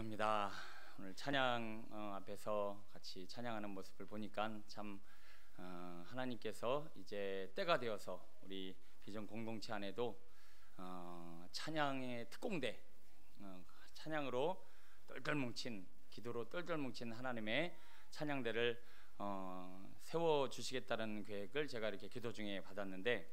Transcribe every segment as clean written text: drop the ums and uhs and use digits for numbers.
감사합니다. 오늘 찬양 앞에서 같이 찬양하는 모습을 보니까 참 하나님께서 이제 때가 되어서 우리 비전 공동체 안에도 찬양의 특공대, 찬양으로 똘똘 뭉친, 기도로 똘똘 뭉친 하나님의 찬양대를 세워주시겠다는 계획을 제가 이렇게 기도 중에 받았는데,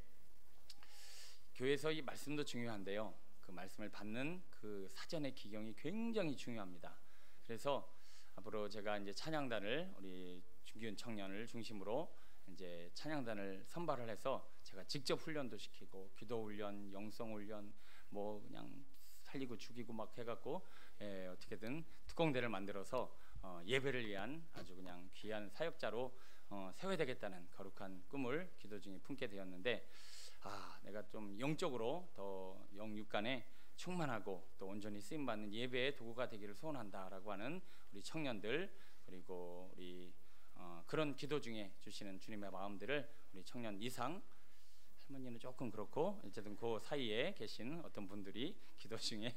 교회에서 이 말씀도 중요한데요, 그 말씀을 받는 그 사전의 기경이 굉장히 중요합니다. 그래서 앞으로 제가 이제 찬양단을, 우리 준기훈 청년을 중심으로 이제 찬양단을 선발을 해서 제가 직접 훈련도 시키고, 기도 훈련, 영성 훈련, 뭐 그냥 살리고 죽이고 막 해갖고 어떻게든 특공대를 만들어서 예배를 위한 아주 그냥 귀한 사역자로 세워야 되겠다는 거룩한 꿈을 기도 중에 품게 되었는데, 내가 좀 영적으로 더 영육간에 충만하고 또 온전히 쓰임받는 예배의 도구가 되기를 소원한다라고 하는 우리 청년들, 그리고 우리 그런 기도 중에 주시는 주님의 마음들을 우리 청년 이상, 할머니는 조금 그렇고 어쨌든 그 사이에 계신 어떤 분들이 기도 중에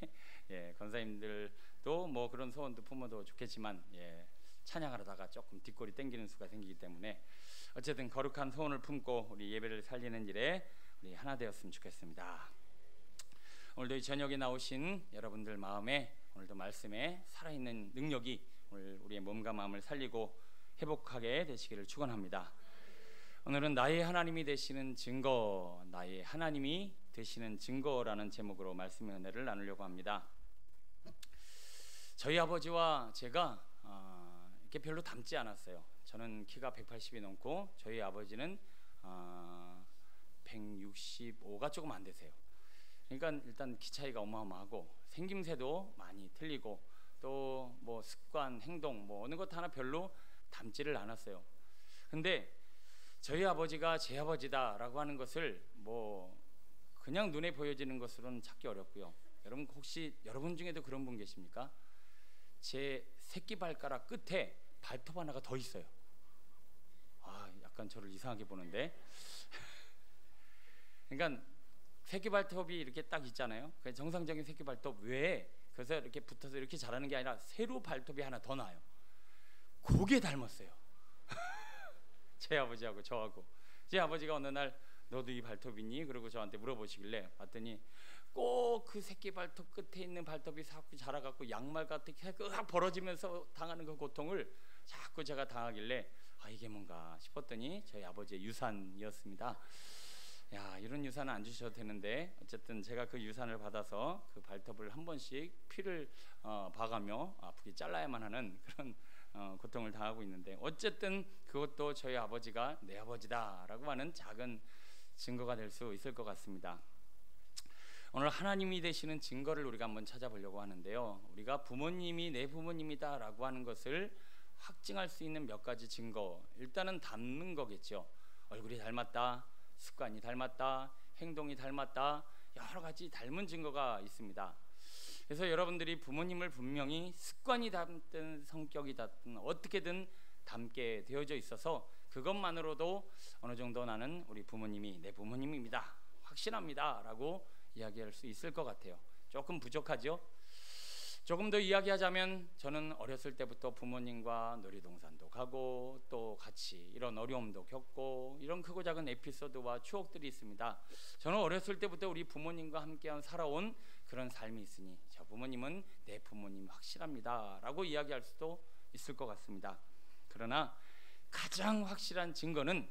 권사님들도 뭐 그런 소원도 품어도 좋겠지만 찬양하다가 조금 뒷골이 땡기는 수가 생기기 때문에 어쨌든 거룩한 소원을 품고 우리 예배를 살리는 일에 우리 하나 되었으면 좋겠습니다. 오늘도 이 저녁에 나오신 여러분들 마음에, 오늘도 말씀에 살아있는 능력이 오늘 우리의 몸과 마음을 살리고 회복하게 되시기를 축원합니다. 오늘은 나의 하나님이 되시는 증거, 나의 하나님이 되시는 증거라는 제목으로 말씀의 은혜를 나누려고 합니다. 저희 아버지와 제가 이렇게 별로 닮지 않았어요. 저는 키가 180이 넘고 저희 아버지는 165가 조금 안 되세요. 그러니까 일단 키 차이가 어마어마하고 생김새도 많이 틀리고 또 뭐 습관, 행동 뭐 어느 것 하나 별로 닮지를 않았어요. 근데 저희 아버지가 제 아버지다라고 하는 것을 뭐 그냥 눈에 보여지는 것으로는 찾기 어렵고요. 여러분 혹시 여러분 중에도 그런 분 계십니까? 제 새끼발가락 끝에 발톱 하나가 더 있어요. 약간 저를 이상하게 보는데 그러니까 새끼발톱이 이렇게 딱 있잖아요. 정상적인 새끼발톱 외에 그래서 이렇게 붙어서 이렇게 자라는 게 아니라 세로 발톱이 하나 더 나요. 그게 닮았어요. 제 아버지하고 저하고. 제 아버지가 어느 날 너도 이 발톱 있니? 그러고 저한테 물어보시길래 봤더니 꼭 그 새끼 발톱 끝에 있는 발톱이 자꾸 자라갖고 양말 같은 게 확 벌어지면서 당하는 그 고통을 자꾸 제가 당하길래 이게 뭔가 싶었더니 저희 아버지의 유산이었습니다. 이런 유산은 안 주셔도 되는데 어쨌든 제가 그 유산을 받아서 그 발톱을 한 번씩 피를 봐가며 아프게 잘라야만 하는 그런 고통을 당하고 있는데, 어쨌든 그것도 저희 아버지가 내 아버지다라고 하는 작은 증거가 될 수 있을 것 같습니다. 오늘 하나님이 되시는 증거를 우리가 한번 찾아보려고 하는데요, 우리가 부모님이 내 부모님이다라고 하는 것을 확증할 수 있는 몇 가지 증거, 일단은 닮는 거겠죠. 얼굴이 닮았다, 습관이 닮았다, 행동이 닮았다, 여러 가지 닮은 증거가 있습니다. 그래서 여러분들이 부모님을 분명히 습관이 닮든 성격이 닮든 어떻게든 닮게 되어져 있어서 그것만으로도 어느 정도 나는 우리 부모님이 내 부모님입니다, 확신합니다 라고 이야기할 수 있을 것 같아요. 조금 부족하죠? 조금 더 이야기하자면 저는 어렸을 때부터 부모님과 놀이동산도 가고 또 같이 이런 어려움도 겪고 이런 크고 작은 에피소드와 추억들이 있습니다. 저는 어렸을 때부터 우리 부모님과 함께 살아온 그런 삶이 있으니 저 부모님은 내 부모님 확실합니다 라고 이야기할 수도 있을 것 같습니다. 그러나 가장 확실한 증거는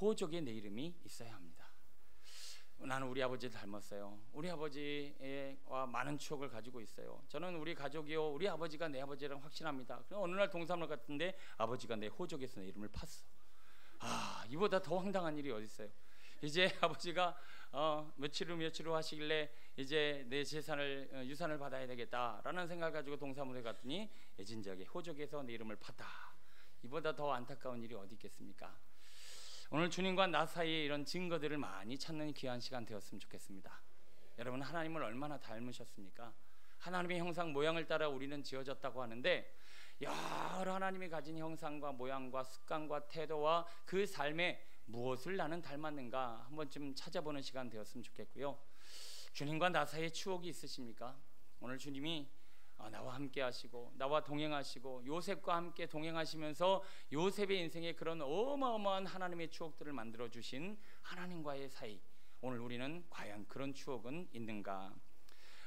호적에 내 이름이 있어야 합니다. 나는 우리 아버지를 닮았어요. 우리 아버지와 많은 추억을 가지고 있어요. 저는 우리 가족이요, 우리 아버지가 내 아버지랑 확신합니다. 그럼 어느 날 동사무소 갔는데 아버지가 내 호적에서 내 이름을 팠어. 이보다 더 황당한 일이 어디 있어요? 이제 아버지가 며칠 후 하시길래 이제 내 재산을 유산을 받아야 되겠다라는 생각을 가지고 동사무소에 갔더니 애진작에 호적에서 내 이름을 팠다. 이보다 더 안타까운 일이 어디 있겠습니까? 오늘 주님과 나 사이에 이런 증거들을 많이 찾는 귀한 시간 되었으면 좋겠습니다. 여러분, 하나님을 얼마나 닮으셨습니까? 하나님의 형상 모양을 따라 우리는 지어졌다고 하는데, 여러 하나님이 가진 형상과 모양과 습관과 태도와 그 삶에 무엇을 나는 닮았는가 한 번쯤 찾아보는 시간 되었으면 좋겠고요. 주님과 나 사이에 추억이 있으십니까? 오늘 주님이 나와 함께 하시고 나와 동행하시고 요셉과 함께 동행하시면서 요셉의 인생에 그런 어마어마한 하나님의 추억들을 만들어 주신 하나님과의 사이, 오늘 우리는 과연 그런 추억은 있는가?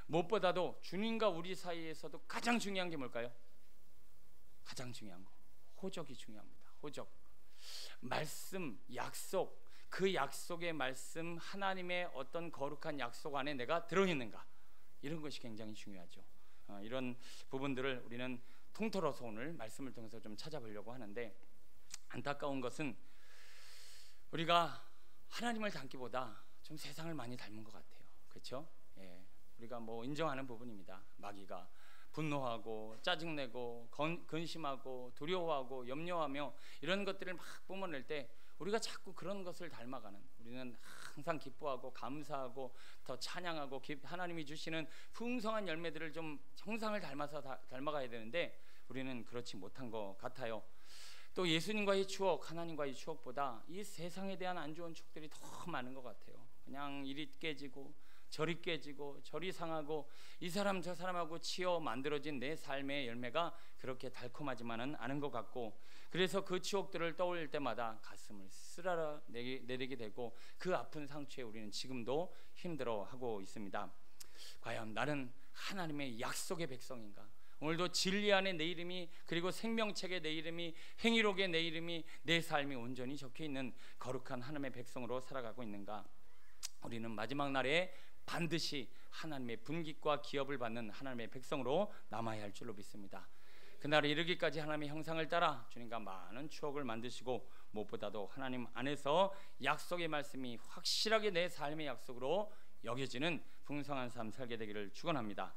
무엇보다도 주님과 우리 사이에서도 가장 중요한 게 뭘까요? 가장 중요한 거, 호적이 중요합니다. 호적, 말씀, 약속, 그 약속의 말씀, 하나님의 어떤 거룩한 약속 안에 내가 들어있는가, 이런 것이 굉장히 중요하죠. 이런 부분들을 우리는 통틀어서 오늘 말씀을 통해서 좀 찾아보려고 하는데, 안타까운 것은 우리가 하나님을 닮기보다 좀 세상을 많이 닮은 것 같아요. 그렇죠? 예, 우리가 뭐 인정하는 부분입니다. 마귀가 분노하고 짜증내고 근심하고 두려워하고 염려하며 이런 것들을 막 뿜어낼 때 우리가 자꾸 그런 것을 닮아가는, 우리는 항상 기뻐하고 감사하고 더 찬양하고 하나님이 주시는 풍성한 열매들을 좀 형상을 닮아서 닮아가야 되는데 우리는 그렇지 못한 것 같아요. 또 예수님과의 추억, 하나님과의 추억보다 이 세상에 대한 안 좋은 추억들이 더 많은 것 같아요. 그냥 이리 깨지고 저리 깨지고 저리 상하고 이 사람 저 사람하고 치어 만들어진 내 삶의 열매가 그렇게 달콤하지만은 않은 것 같고, 그래서 그 추억들을 떠올릴 때마다 가슴을 쓰라라 내리게 되고 그 아픈 상처에 우리는 지금도 힘들어하고 있습니다. 과연 나는 하나님의 약속의 백성인가? 오늘도 진리 안에 내 이름이, 그리고 생명책에 내 이름이, 행위록에 내 이름이, 내 삶이 온전히 적혀있는 거룩한 하나님의 백성으로 살아가고 있는가? 우리는 마지막 날에 반드시 하나님의 분깃과 기업을 받는 하나님의 백성으로 남아야 할 줄로 믿습니다. 그날에 이르기까지 하나님의 형상을 따라 주님과 많은 추억을 만드시고, 무엇보다도 하나님 안에서 약속의 말씀이 확실하게 내 삶의 약속으로 여겨지는 풍성한 삶 살게 되기를 축원합니다.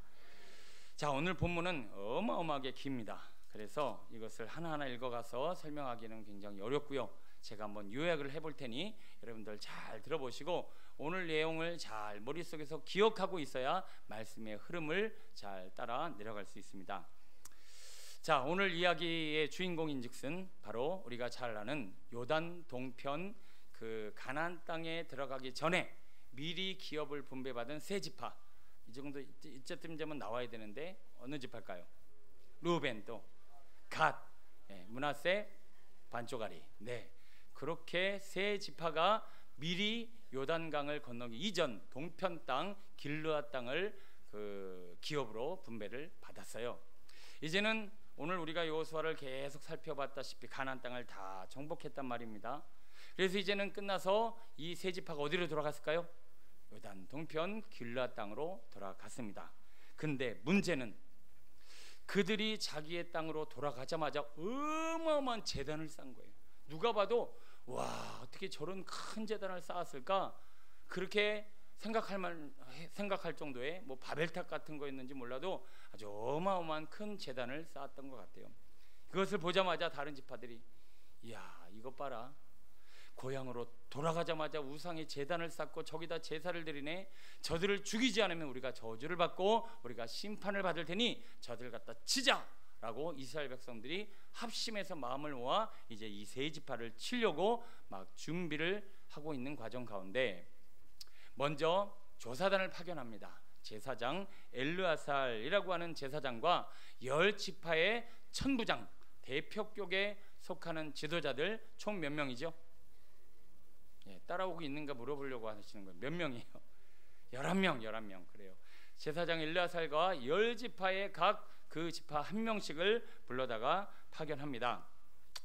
자, 오늘 본문은 어마어마하게 깁니다. 그래서 이것을 하나하나 읽어가서 설명하기는 굉장히 어렵고요. 제가 한번 요약을 해볼 테니 여러분들 잘 들어보시고 오늘 내용을 잘 머릿속에서 기억하고 있어야 말씀의 흐름을 잘 따라 내려갈 수 있습니다. 자, 오늘 이야기의 주인공인즉슨 바로 우리가 잘 아는 요단 동편 그 가나안 땅에 들어가기 전에 미리 기업을 분배받은 세 지파, 이 정도 이쯤 되면 나와야 되는데 어느 지파일까요? 루벤, 또 갓, 므낫세, 반쪽아리. 네, 그렇게 세 지파가 미리 요단강을 건너기 이전 동편 땅 길르앗 땅을 그 기업으로 분배를 받았어요. 이제는 오늘 우리가 여호수아를 계속 살펴봤다시피 가나안 땅을 다 정복했단 말입니다. 그래서 이제는 끝나서 이 세 지파가 어디로 돌아갔을까요? 요단 동편 길르앗 땅으로 돌아갔습니다. 근데 문제는 그들이 자기의 땅으로 돌아가자마자 어마어마한 제단을 쌓은 거예요. 누가 봐도 와, 어떻게 저런 큰 제단을 쌓았을까? 그렇게 생각할 정도의 뭐 바벨탑 같은 거였는지 몰라도 아주 어마어마한 큰 제단을 쌓았던 것 같아요. 그것을 보자마자 다른 지파들이, 이야, 이것 봐라, 고향으로 돌아가자마자 우상의 제단을 쌓고 저기다 제사를 드리네. 저들을 죽이지 않으면 우리가 저주를 받고 우리가 심판을 받을 테니 저들을 갖다 치자 라고 이스라엘 백성들이 합심해서 마음을 모아 이제 이 세 지파를 치려고 막 준비를 하고 있는 과정 가운데 먼저 조사단을 파견합니다. 제사장 엘르아살이라고 하는 제사장과 10지파의 천부장, 대표격에 속하는 지도자들 총 몇 명이죠? 따라오고 있는가 물어보려고 하시는 거예요. 몇 명이에요? 11명 그래요. 제사장 엘르아살과 10지파의 각 그 지파 한 명씩을 불러다가 파견합니다.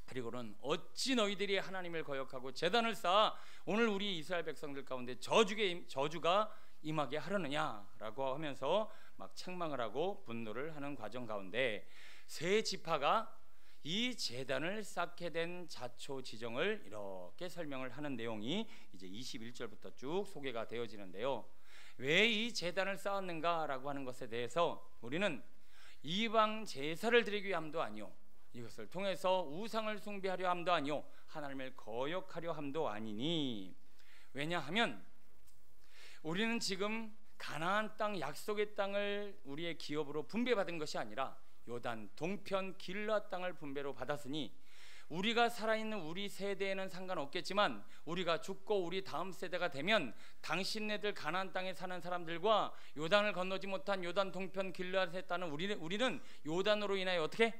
그리고는 어찌 너희들이 하나님을 거역하고 제단을 쌓아 오늘 우리 이스라엘 백성들 가운데 저주가 임하게 하려느냐라고 하면서 막 책망을 하고 분노를 하는 과정 가운데 세 지파가 이 제단을 쌓게 된 자초 지정을 이렇게 설명을 하는 내용이 이제 21절부터 쭉 소개가 되어지는데요. 왜 이 제단을 쌓았는가라고 하는 것에 대해서 우리는 이방 제사를 드리기 위함도 아니요, 이것을 통해서 우상을 숭배하려 함도 아니요, 하나님을 거역하려 함도 아니니, 왜냐하면 우리는 지금 가나안 땅, 약속의 땅을 우리의 기업으로 분배받은 것이 아니라 요단 동편 길르앗 땅을 분배로 받았으니 우리가 살아있는 우리 세대에는 상관없겠지만 우리가 죽고 우리 다음 세대가 되면 당신네들 가나안 땅에 사는 사람들과 요단을 건너지 못한 요단 동편 길르앗에 따는 우리는 요단으로 인하여 어떻게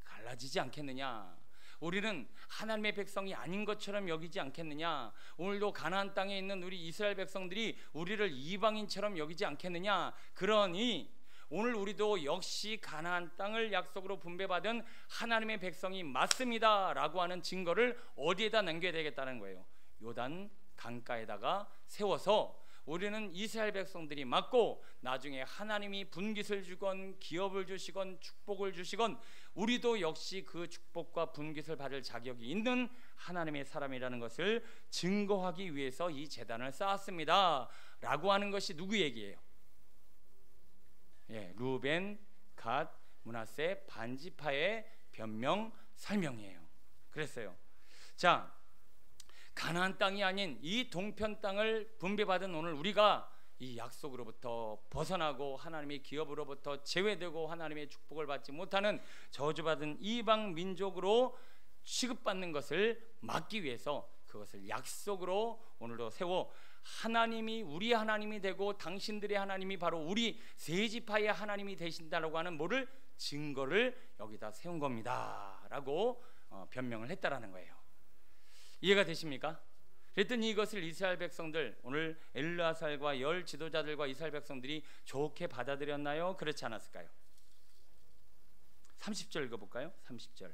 갈라지지 않겠느냐? 우리는 하나님의 백성이 아닌 것처럼 여기지 않겠느냐? 오늘도 가나안 땅에 있는 우리 이스라엘 백성들이 우리를 이방인처럼 여기지 않겠느냐? 그러니 오늘 우리도 역시 가나안 땅을 약속으로 분배받은 하나님의 백성이 맞습니다 라고 하는 증거를 어디에다 남겨야 되겠다는 거예요. 요단 강가에다가 세워서 우리는 이스라엘 백성들이 맞고 나중에 하나님이 분깃을 주건 기업을 주시건 축복을 주시건 우리도 역시 그 축복과 분깃을 받을 자격이 있는 하나님의 사람이라는 것을 증거하기 위해서 이 제단을 쌓았습니다 라고 하는 것이 누구 얘기예요? 루벤, 갓, 므낫세 반지파의 변명 설명이에요. 그랬어요. 자, 가나안 땅이 아닌 이 동편 땅을 분배받은 오늘 우리가 이 약속으로부터 벗어나고 하나님의 기업으로부터 제외되고 하나님의 축복을 받지 못하는 저주받은 이방 민족으로 취급받는 것을 막기 위해서 그것을 약속으로 오늘도 세워 하나님이 우리 하나님이 되고 당신들의 하나님이 바로 우리 세 지파의 하나님이 되신다라고 하는 뭐를 증거를 여기다 세운 겁니다 라고 변명을 했다라는 거예요. 이해가 되십니까? 그랬더니 이것을 이스라엘 백성들, 오늘 엘르아살과 열 지도자들과 이스라엘 백성들이 좋게 받아들였나요? 그렇지 않았을까요? 30절 읽어볼까요? 30절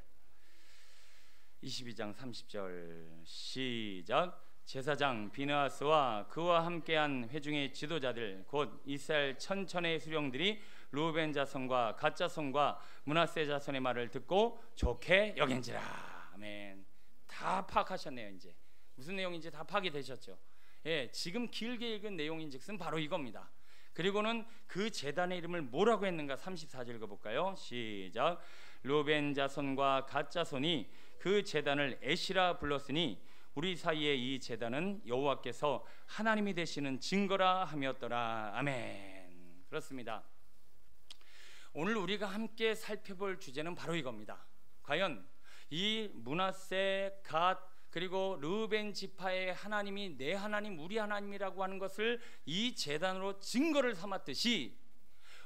22장 30절 시작. 제사장 비느하스와 그와 함께한 회중의 지도자들 곧 이스라엘 천천의 수령들이 루벤 자손과 갓 자손과 므낫세 자손의 말을 듣고 좋게 여긴지라. 아멘. 다 파악하셨네요. 이제 무슨 내용인지 다 파악이 되셨죠? 지금 길게 읽은 내용인즉슨 바로 이겁니다. 그리고는 그 제단의 이름을 뭐라고 했는가? 34절 읽어볼까요? 시작. 루벤 자손과 갓 자손이 그 제단을 에시라 불렀으니 우리 사이에 이 제단은 여호와께서 하나님이 되시는 증거라 하였더라. 아멘. 그렇습니다. 오늘 우리가 함께 살펴볼 주제는 바로 이겁니다. 과연 이 므낫세, 갓 그리고 르우벤 지파의 하나님이 내 하나님 우리 하나님이라고 하는 것을 이 제단으로 증거를 삼았듯이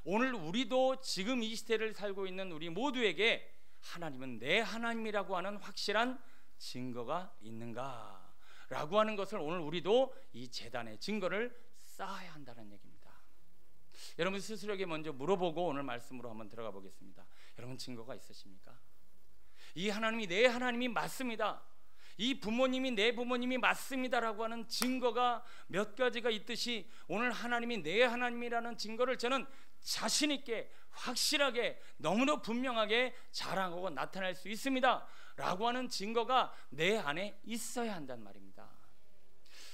오늘 우리도 지금 이 시대를 살고 있는 우리 모두에게 하나님은 내 하나님이라고 하는 확실한 증거가 있는가 라고 하는 것을 오늘 우리도 이 제단의 증거를 쌓아야 한다는 얘기입니다. 여러분 스스로에게 먼저 물어보고 오늘 말씀으로 한번 들어가 보겠습니다. 여러분 증거가 있으십니까? 이 하나님이 내 하나님이 맞습니다, 이 부모님이 내 부모님이 맞습니다라고 하는 증거가 몇 가지가 있듯이 오늘 하나님이 내 하나님이라는 증거를 저는 자신 있게 확실하게 너무나 분명하게 자랑하고 나타낼 수 있습니다 라고 하는 증거가 내 안에 있어야 한단 말입니다.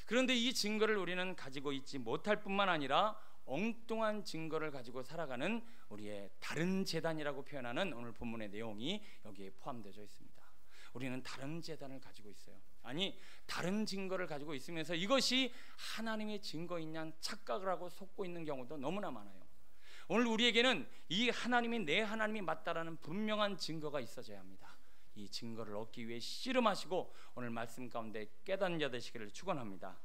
그런데 이 증거를 우리는 가지고 있지 못할 뿐만 아니라 엉뚱한 증거를 가지고 살아가는 우리의 다른 제단이라고 표현하는 오늘 본문의 내용이 여기에 포함되어 있습니다. 우리는 다른 제단을 가지고 있어요. 아니 다른 증거를 가지고 있으면서 이것이 하나님의 증거인 양 착각을 하고 속고 있는 경우도 너무나 많아요. 오늘 우리에게는 이 하나님이 내 하나님이 맞다라는 분명한 증거가 있어져야 합니다. 이 증거를 얻기 위해 씨름하시고 오늘 말씀 가운데 깨닫는 자 되시기를 축원합니다.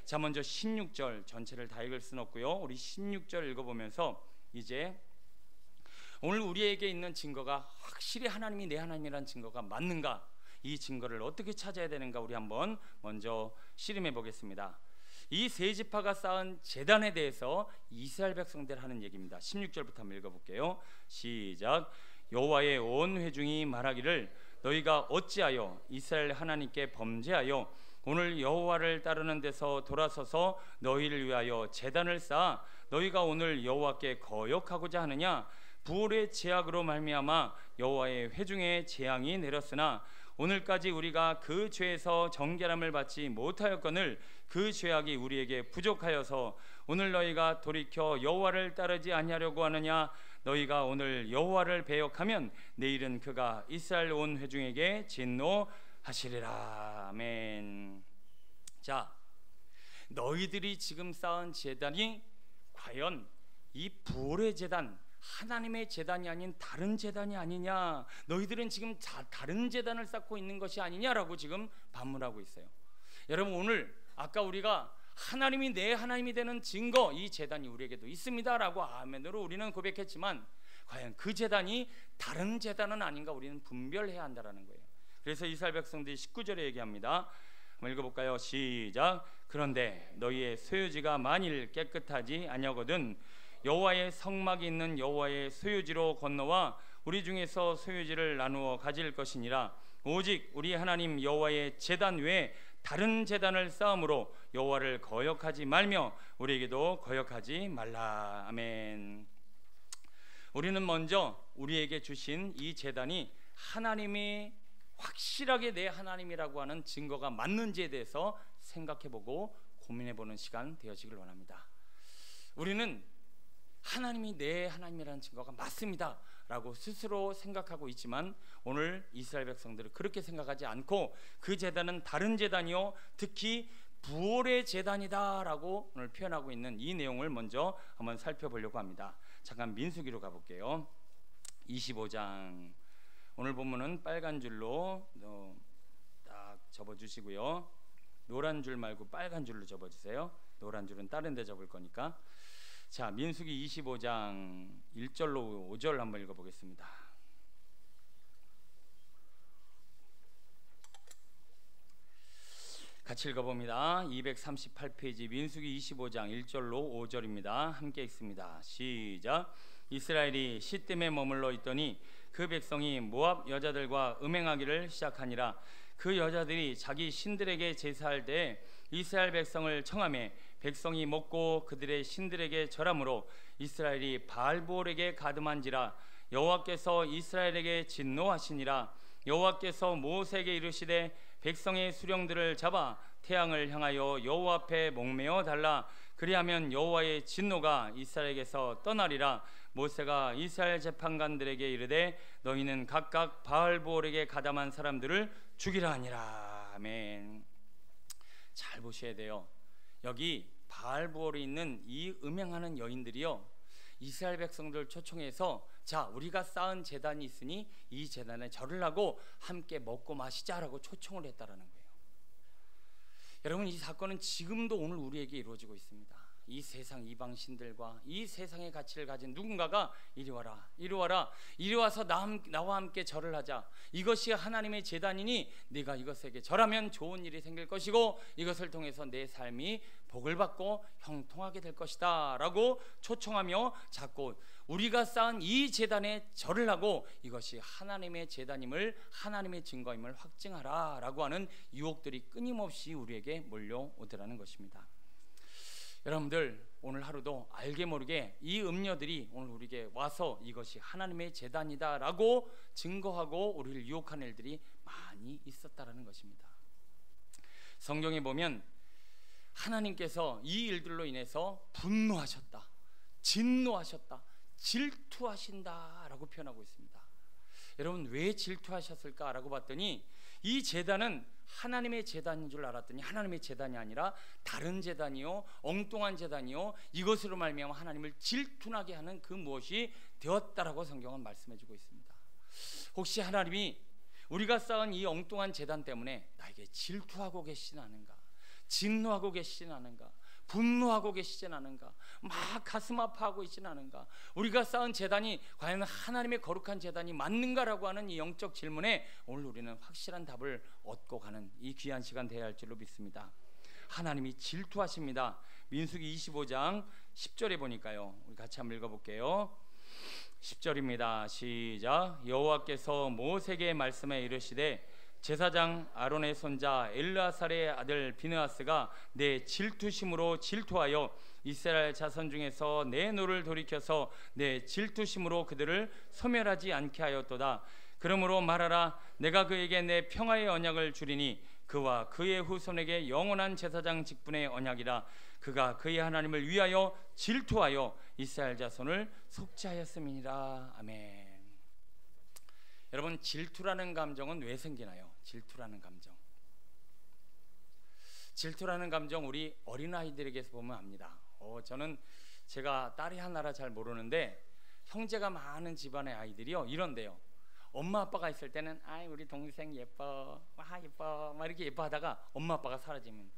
자, 먼저 16절 전체를 다 읽을 수는 없고요. 우리 16절 읽어보면서 이제 오늘 우리에게 있는 증거가 확실히 하나님이 내 하나님이라는 증거가 맞는가, 이 증거를 어떻게 찾아야 되는가 우리 한번 먼저 씨름해 보겠습니다. 이 세 지파가 쌓은 제단에 대해서 이스라엘 백성들 하는 얘기입니다. 16절부터 한번 읽어볼게요. 시작. 여호와의 온 회중이 말하기를 너희가 어찌하여 이스라엘 하나님께 범죄하여 오늘 여호와를 따르는 데서 돌아서서 너희를 위하여 제단을 쌓아 너희가 오늘 여호와께 거역하고자 하느냐. 부올의 제약으로 말미암아 여호와의 회중에 재앙이 내렸으나 오늘까지 우리가 그 죄에서 정결함을 받지 못하였거늘 그 죄악이 우리에게 부족하여서 오늘 너희가 돌이켜 여호와를 따르지 아니하려고 하느냐. 너희가 오늘 여호와를 배역하면 내일은 그가 이스라엘 온 회중에게 진노하시리라. 아멘. 자, 너희들이 지금 쌓은 제단이 과연 이 부올의 제단, 하나님의 제단이 아닌 다른 제단이 아니냐, 너희들은 지금 다른 제단을 쌓고 있는 것이 아니냐라고 지금 반문하고 있어요. 여러분, 오늘 아까 우리가 하나님이 내 하나님이 되는 증거, 이 제단이 우리에게도 있습니다라고 아멘으로 우리는 고백했지만, 과연 그 제단이 다른 제단은 아닌가 우리는 분별해야 한다라는 거예요. 그래서 이스라엘 백성들이 19절에 얘기합니다. 한번 읽어볼까요? 시작. 그런데 너희의 소유지가 만일 깨끗하지 아니하거든 여호와의 성막이 있는 여호와의 소유지로 건너와 우리 중에서 소유지를 나누어 가질 것이니라. 오직 우리 하나님 여호와의 제단 외에 다른 제단을 쌓음으로 여호와를 거역하지 말며 우리에게도 거역하지 말라. 아멘. 우리는 먼저 우리에게 주신 이 제단이 하나님이 확실하게 내 하나님이라고 하는 증거가 맞는지에 대해서 생각해보고 고민해보는 시간 되어지길 원합니다. 우리는 하나님이 내 하나님이라는 증거가 맞습니다 라고 스스로 생각하고 있지만, 오늘 이스라엘 백성들은 그렇게 생각하지 않고 그 제단은 다른 제단이요 특히 부활의 제단이다 라고 오늘 표현하고 있는 이 내용을 먼저 한번 살펴보려고 합니다. 잠깐 민수기로 가볼게요. 25장 오늘 본문은 빨간 줄로 딱 접어주시고요. 노란 줄 말고 빨간 줄로 접어주세요. 노란 줄은 다른 데 접을 거니까. 자, 민수기 25장 1절로 5절 한번 읽어보겠습니다. 같이 읽어봅니다. 238페이지 민수기 25장 1절로 5절입니다. 함께 읽습니다. 시작. 이스라엘이 시딤에 머물러 있더니 그 백성이 모압 여자들과 음행하기를 시작하니라. 그 여자들이 자기 신들에게 제사할 때에 이스라엘 백성을 청하매 백성이 먹고 그들의 신들에게 절함으로 이스라엘이 바알볼에게 가늠한지라. 여호와께서 이스라엘에게 진노하시니라. 여호와께서 모세에게 이르시되 백성의 수령들을 잡아 태양을 향하여 여호와 앞에 목매어 달라. 그리하면 여호와의 진노가 이스라엘에게서 떠나리라. 모세가 이스라엘 재판관들에게 이르되 너희는 각각 바알볼에게 가담한 사람들을 죽이라 하니라. 아멘. 잘 보셔야 돼요. 여기 바알볼에 있는 이 음행하는 여인들이요, 이스라엘 백성들 초청해서 자, 우리가 쌓은 제단이 있으니 이 제단에 절을 하고 함께 먹고 마시자라고 초청을 했다라는 거예요. 여러분, 이 사건은 지금도 오늘 우리에게 이루어지고 있습니다. 이 세상 이방신들과 이 세상의 가치를 가진 누군가가 이리 와라, 이리 와라, 이리 와서 나와 함께 절을 하자. 이것이 하나님의 제단이니 네가 이것에게 절하면 좋은 일이 생길 것이고 이것을 통해서 내 삶이 복을 받고 형통하게 될 것이다 라고 초청하며 자꾸 우리가 쌓은 이 제단에 절을 하고 이것이 하나님의 제단임을, 하나님의 증거임을 확증하라 라고 하는 유혹들이 끊임없이 우리에게 몰려오더라는 것입니다. 여러분들, 오늘 하루도 알게 모르게 이 음녀들이 오늘 우리에게 와서 이것이 하나님의 제단이다 라고 증거하고 우리를 유혹하는 일들이 많이 있었다라는 것입니다. 성경에 보면 하나님께서 이 일들로 인해서 분노하셨다, 진노하셨다, 질투하신다 라고 표현하고 있습니다. 여러분, 왜 질투하셨을까 라고 봤더니 이 제단은 하나님의 제단인 줄 알았더니 하나님의 제단이 아니라 다른 제단이요, 엉뚱한 제단이요, 이것으로 말미암아 하나님을 질투나게 하는 그 무엇이 되었다라고 성경은 말씀해주고 있습니다. 혹시 하나님이 우리가 쌓은 이 엉뚱한 제단 때문에 나에게 질투하고 계시진 않은가, 진노하고 계시진 않은가, 분노하고 계시진 않은가, 막 가슴 아파하고 있진 않은가, 우리가 쌓은 제단이 과연 하나님의 거룩한 제단이 맞는가라고 하는 이 영적 질문에 오늘 우리는 확실한 답을 얻고 가는 이 귀한 시간 되어야 할 줄로 믿습니다. 하나님이 질투하십니다. 민수기 25장 10절에 보니까요, 우리 같이 한번 읽어볼게요. 10절입니다. 시작. 여호와께서 모세에게 말씀해 이르시되 제사장 아론의 손자 엘르아살의 아들 비느하스가 내 질투심으로 질투하여 이스라엘 자손 중에서 내 노를 돌이켜서 내 질투심으로 그들을 소멸하지 않게 하였도다. 그러므로 말하라. 내가 그에게 내 평화의 언약을 주리니 그와 그의 후손에게 영원한 제사장 직분의 언약이라. 그가 그의 하나님을 위하여 질투하여 이스라엘 자손을 속죄하였음이니라. 아멘. 여러분, 질투라는 감정은 왜 생기나요? 질투라는 감정. 질투라는 감정 우리 어린아이들에게서 보면 압니다. 저는 제가 딸이 하나라 잘 모르는데 형제가 많은 집안의 아이들이요 이런데요. 엄마 아빠가 있을 때는 아이 우리 동생 예뻐, 와 예뻐 막 이렇게 예뻐하다가 엄마 아빠가 사라지면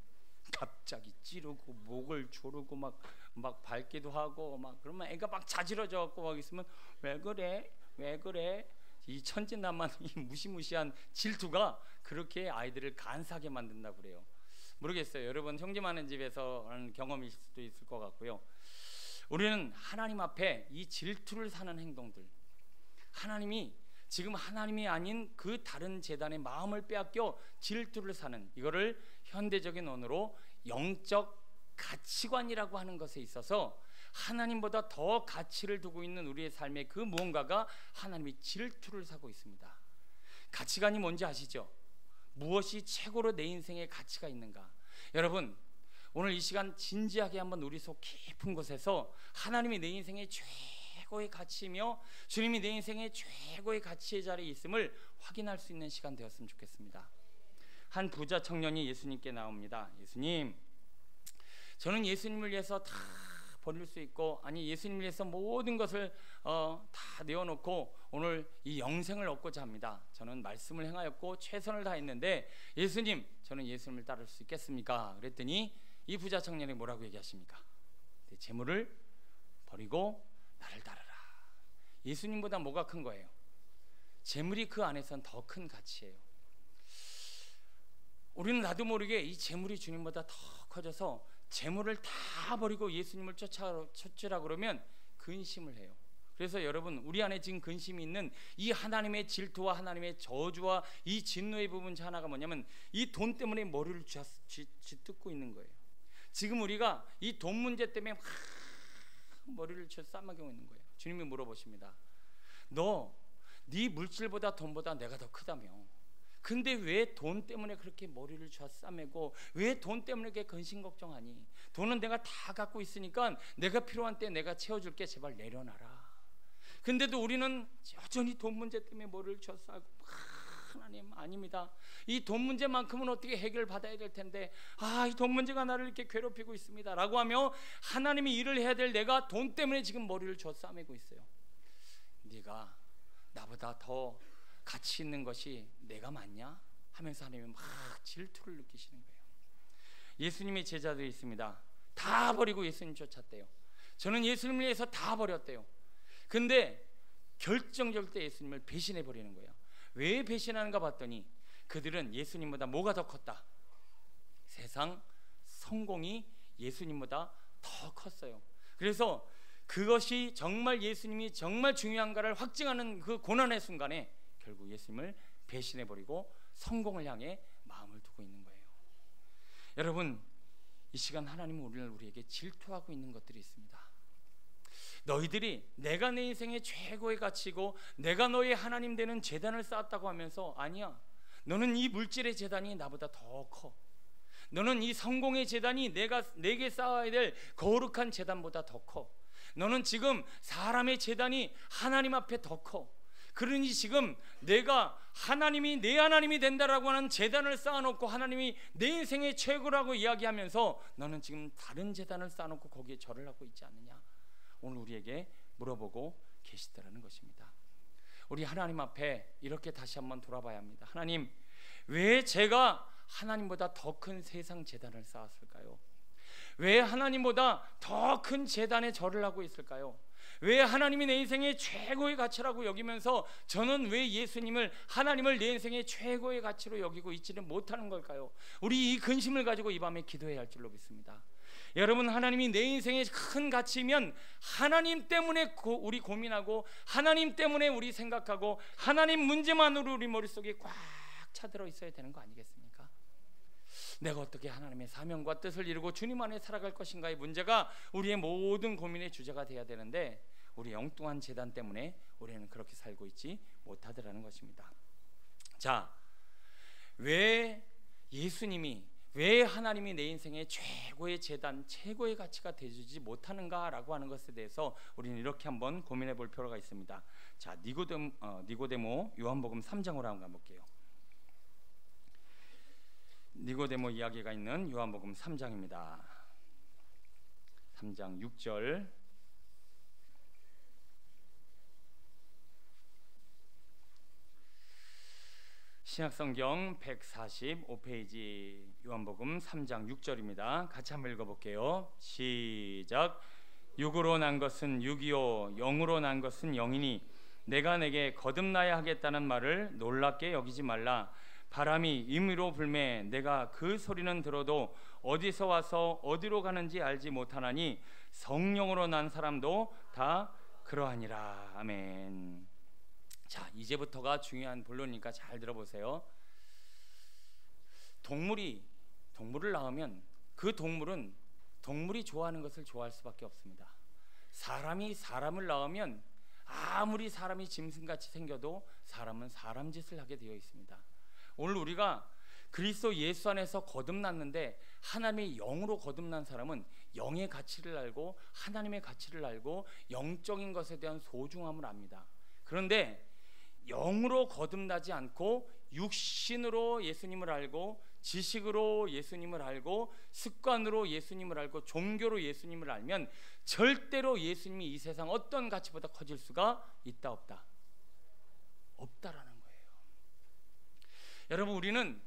갑자기 찌르고 목을 조르고 막 밟기도 하고 막 그러면 애가 막 자지러져 갖고 막 있으면 왜 그래 왜 그래. 이 천진난만 이 무시무시한 질투가 그렇게 아이들을 간사하게 만든다고 그래요. 모르겠어요. 여러분 형제 많은 집에서 하는 경험일 수도 있을 것 같고요. 우리는 하나님 앞에 이 질투를 사는 행동들, 하나님이 지금 하나님이 아닌 그 다른 제단의 마음을 빼앗겨 질투를 사는, 이거를 현대적인 언어로 영적 가치관이라고 하는 것에 있어서 하나님보다 더 가치를 두고 있는 우리의 삶의 그 무언가가 하나님이 질투를 사고 있습니다. 가치관이 뭔지 아시죠? 무엇이 최고로 내 인생에 가치가 있는가? 여러분 오늘 이 시간 진지하게 한번 우리 속 깊은 곳에서 하나님이 내 인생의 최고의 가치이며 주님이 내 인생의 최고의 가치의 자리에 있음을 확인할 수 있는 시간 되었으면 좋겠습니다. 한 부자 청년이 예수님께 나옵니다. 예수님, 저는 예수님을 위해서 다 버릴 수 있고, 아니 예수님을 위해서 모든 것을 다 내어놓고 오늘 이 영생을 얻고자 합니다. 저는 말씀을 행하였고 최선을 다했는데 예수님, 저는 예수님을 따를 수 있겠습니까? 그랬더니 이 부자 청년이 뭐라고 얘기하십니까? 내 재물을 버리고 나를 따르라. 예수님보다 뭐가 큰 거예요? 재물이 그 안에선 더 큰 가치예요. 우리는 나도 모르게 이 재물이 주님보다 더 커져서 재물을 다 버리고 예수님을 쫓으라 그러면 근심을 해요. 그래서 여러분 우리 안에 지금 근심이 있는 이 하나님의 질투와 하나님의 저주와 이 진노의 부분 하나가 뭐냐면 이 돈 때문에 머리를 쥐뜯고 있는 거예요. 지금 우리가 이 돈 문제 때문에 막 머리를 싸매고 있는 거예요. 주님이 물어보십니다. 너 네 물질보다 돈보다 내가 더 크다며. 근데 왜 돈 때문에 그렇게 머리를 싸매고 왜 돈 때문에 그렇게 근심 걱정하니? 돈은 내가 다 갖고 있으니까 내가 필요한 때 내가 채워줄게. 제발 내려놔라. 근데도 우리는 여전히 돈 문제 때문에 머리를 싸고 하나님 아닙니다. 이 돈 문제만큼은 어떻게 해결받아야 될 텐데 이 돈 문제가 나를 이렇게 괴롭히고 있습니다 라고 하며 하나님이 일을 해야 될 내가 돈 때문에 지금 머리를 싸매고 있어요. 네가 나보다 더 가치 있는 것이 내가 맞냐? 하면서 하나님이 막 질투를 느끼시는 거예요. 예수님의 제자들이 있습니다. 다 버리고 예수님 쫓았대요. 저는 예수님을 위해서 다 버렸대요. 근데 결정적일 때 예수님을 배신해 버리는 거예요. 왜 배신하는가 봤더니 그들은 예수님보다 뭐가 더 컸다? 세상 성공이 예수님보다 더 컸어요. 그래서 그것이 정말 예수님이 정말 중요한가를 확증하는 그 고난의 순간에 결국 예수님을 배신해 버리고 성공을 향해 마음을 두고 있는 거예요. 여러분 이 시간 하나님은 우리에게 질투하고 있는 것들이 있습니다. 너희들이 내가 내 인생의 최고의 가치고 내가 너의 하나님 되는 제단을 쌓았다고 하면서 아니야, 너는 이 물질의 제단이 나보다 더 커. 너는 이 성공의 제단이 내게 쌓아야 될 거룩한 제단보다 더 커. 너는 지금 사람의 제단이 하나님 앞에 더 커. 그러니 지금 내가 하나님이 내 하나님이 된다라고 하는 제단을 쌓아놓고 하나님이 내 인생의 최고라고 이야기하면서 너는 지금 다른 제단을 쌓아놓고 거기에 절을 하고 있지 않느냐? 오늘 우리에게 물어보고 계시더라는 것입니다. 우리 하나님 앞에 이렇게 다시 한번 돌아봐야 합니다. 하나님, 왜 제가 하나님보다 더 큰 세상 제단을 쌓았을까요? 왜 하나님보다 더 큰 제단에 절을 하고 있을까요? 왜 하나님이 내 인생의 최고의 가치라고 여기면서 저는 왜 예수님을, 하나님을 내 인생의 최고의 가치로 여기고 있지는 못하는 걸까요? 우리 이 근심을 가지고 이 밤에 기도해야 할 줄로 믿습니다. 여러분, 하나님이 내 인생의 큰 가치면 하나님 때문에 우리 고민하고 하나님 때문에 우리 생각하고 하나님 문제만으로 우리 머릿속에 꽉 차들어 있어야 되는 거 아니겠습니까? 내가 어떻게 하나님의 사명과 뜻을 이루고 주님 안에 살아갈 것인가의 문제가 우리의 모든 고민의 주제가 돼야 되는데 우리 엉뚱한 재단 때문에 우리는 그렇게 살고 있지 못하더라는 것입니다. 자, 왜 예수님이, 왜 하나님이 내 인생의 최고의 재단, 최고의 가치가 되지 못하는가라고 하는 것에 대해서 우리는 이렇게 한번 고민해 볼 필요가 있습니다. 자, 니고데모 요한복음 3장으로 한번 가볼게요. 니고데모 이야기가 있는 요한복음 3장입니다. 3장 6절 신약성경 145페이지 요한복음 3장 6절입니다. 같이 한번 읽어볼게요. 시작. 육으로 난 것은 육이요 영으로 난 것은 영이니 내가 내게 거듭나야 하겠다는 말을 놀랍게 여기지 말라. 바람이 임의로 불매 내가 그 소리는 들어도 어디서 와서 어디로 가는지 알지 못하나니 성령으로 난 사람도 다 그러하니라. 아멘. 자, 이제부터가 중요한 본론이니까 잘 들어보세요. 동물을 낳으면 그 동물은 동물이 좋아하는 것을 좋아할 수밖에 없습니다. 사람이 사람을 낳으면 아무리 사람이 짐승같이 생겨도 사람은 사람 짓을 하게 되어 있습니다. 오늘 우리가 그리스도 예수 안에서 거듭났는데 하나님의 영으로 거듭난 사람은 영의 가치를 알고 하나님의 가치를 알고 영적인 것에 대한 소중함을 압니다. 그런데 영으로 거듭나지 않고 육신으로 예수님을 알고 지식으로 예수님을 알고 습관으로 예수님을 알고 종교로 예수님을 알면 절대로 예수님이 이 세상 어떤 가치보다 커질 수가 있다 없다? 없다라는 거예요. 여러분, 우리는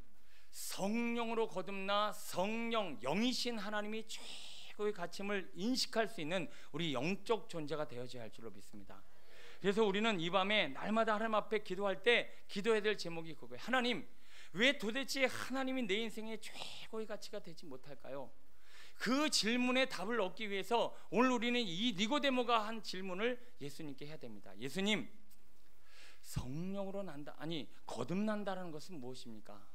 성령으로 거듭나 성령, 영이신 하나님이 최고의 가치임을 인식할 수 있는 우리 영적 존재가 되어져야 할 줄로 믿습니다. 그래서 우리는 이 밤에 날마다 하나님 앞에 기도할 때 기도해야 될 제목이 그거예요. 하나님, 왜 도대체 하나님이 내 인생의 최고의 가치가 되지 못할까요? 그 질문에 답을 얻기 위해서 오늘 우리는 이 니고데모가 한 질문을 예수님께 해야 됩니다. 예수님, 성령으로 거듭난다는 것은 무엇입니까?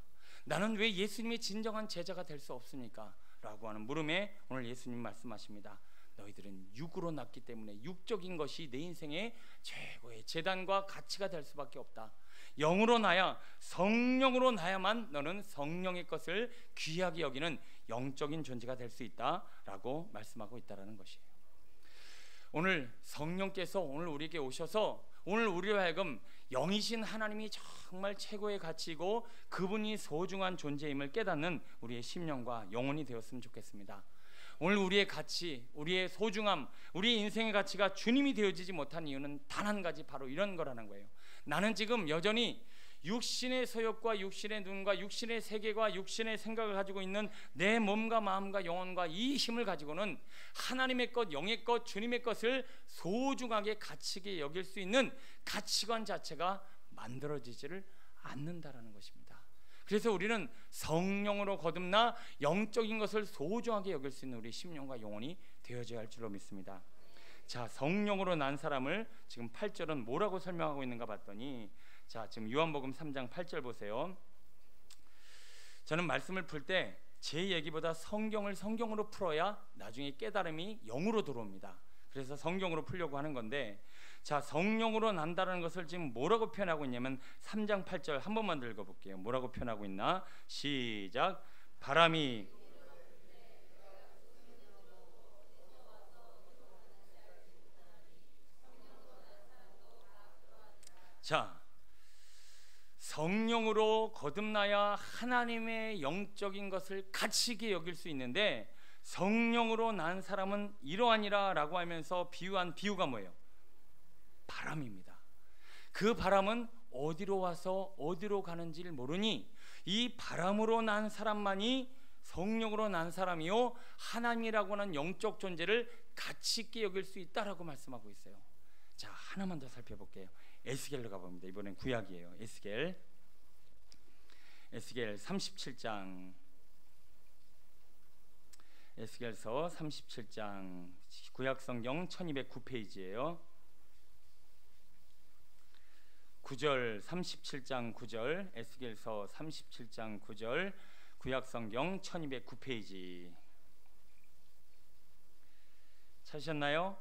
나는 왜 예수님의 진정한 제자가 될 수 없습니까? 라고 하는 물음에 오늘 예수님 말씀하십니다. 너희들은 육으로 났기 때문에 육적인 것이 내 인생의 최고의 재단과 가치가 될 수밖에 없다. 영으로 나야, 성령으로 나야만 너는 성령의 것을 귀하게 여기는 영적인 존재가 될 수 있다라고 말씀하고 있다라는 것이에요. 오늘 성령께서 오늘 우리에게 오셔서 오늘 우리로 하여금 영이신 하나님이 정말 최고의 가치이고 그분이 소중한 존재임을 깨닫는 우리의 심령과 영혼이 되었으면 좋겠습니다. 오늘 우리의 가치, 우리의 소중함, 우리의 인생의 가치가 주님이 되어지지 못한 이유는 단 한 가지, 바로 이런 거라는 거예요. 나는 지금 여전히 육신의 소욕과 육신의 눈과 육신의 세계와 육신의 생각을 가지고 있는 내 몸과 마음과 영혼과 이 힘을 가지고는 하나님의 것, 영의 것, 주님의 것을 소중하게 가치게 여길 수 있는 가치관 자체가 만들어지지를 않는다라는 것입니다. 그래서 우리는 성령으로 거듭나 영적인 것을 소중하게 여길 수 있는 우리 심령과 영혼이 되어져야 할 줄로 믿습니다. 자, 성령으로 난 사람을 지금 8절은 뭐라고 설명하고 있는가 봤더니, 자, 지금 요한복음 3장 8절 보세요. 저는 말씀을 풀 때 제 얘기보다 성경으로 풀어야 나중에 깨달음이 영으로 들어옵니다. 그래서 성경으로 풀려고 하는 건데, 자, 성령으로 난다는 것을 지금 뭐라고 표현하고 있냐면 3장 8절 한 번만 더 읽어볼게요. 뭐라고 표현하고 있나? 시작. 바람이 자, 성령으로 거듭나야 하나님의 영적인 것을 가치있게 여길 수 있는데, 성령으로 난 사람은 이러하니라 라고 하면서 비유한 비유가 뭐예요? 바람입니다. 그 바람은 어디로 와서 어디로 가는지를 모르니 이 바람으로 난 사람만이 성령으로 난 사람이요 하나님이라고 하는 영적 존재를 가치있게 여길 수 있다라고 말씀하고 있어요. 자, 하나만 더 살펴볼게요. 에스겔로 가봅니다. 이번엔 구약이에요. 에스겔 37장, 에스겔서 37장, 구약성경 1209페이지예요 9절, 37장 9절, 에스겔서 37장 9절, 구약성경 1209페이지 찾으셨나요?